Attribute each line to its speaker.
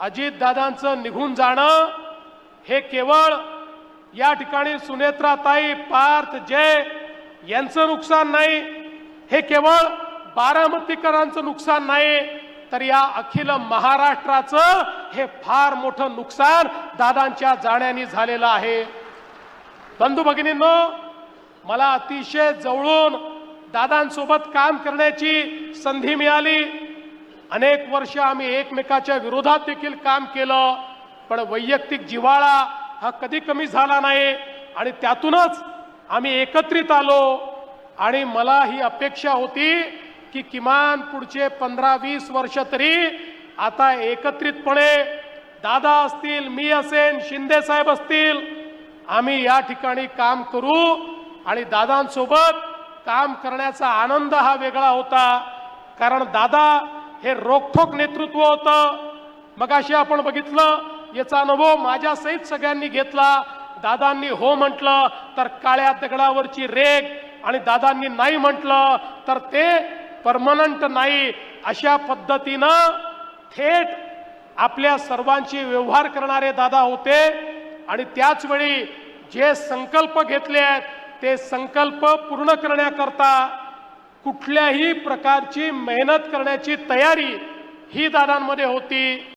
Speaker 1: अजितदादांचं निघून जाणं हे केवळ या ठिकाणी सुनेत्राताई, पार्थ, जय यांचं नुकसान नाही, हे केवळ बारामतीकरांचं नुकसान नाही, तर या अखिल महाराष्ट्राचं हे फार मोठं नुकसान दादांच्या जाण्याने झालेलं आहे। बंधू भगिनींनो, मला अतिशय जवळून दादांसोबत काम करण्याची संधी मिळाली। अनेक वर्ष आम्ही एकमेकाच्या विरोधात देखील काम केलं, पण वैयक्तिक जिव्हाळा हा कधी कमी झाला नाही आणि त्यातूनच आम्ही एकत्रित आलो। आणि मला ही अपेक्षा होती की किमान पुढचे 15-20 वर्ष तरी आता एकत्रितपणे दादा असतील, मी असेन, शिंदे साहेब असतील, आम्ही या ठिकाणी काम करू आणि दादांसोबत काम करण्याचा आनंद हा वेगळा होता। कारण दादा हे रोखठोक नेतृत्व होतं। मगाशी आपण बघितलं, याचा अनुभव माझ्या सहित सगळ्यांनी घेतला। दादांनी हो म्हटलं तर काळ्या दगडावरची रेग, आणि दादांनी नाही म्हटलं तर ते परमनंट नाही, अशा पद्धतीनं थेट आपल्या सर्वांशी व्यवहार करणारे दादा होते। आणि त्याच वेळी जे संकल्प घेतले आहेत ते संकल्प पूर्ण करण्याकरता कुठल्याही प्रकारची मेहनत करण्याची तयारी ही दादांमध्ये होती।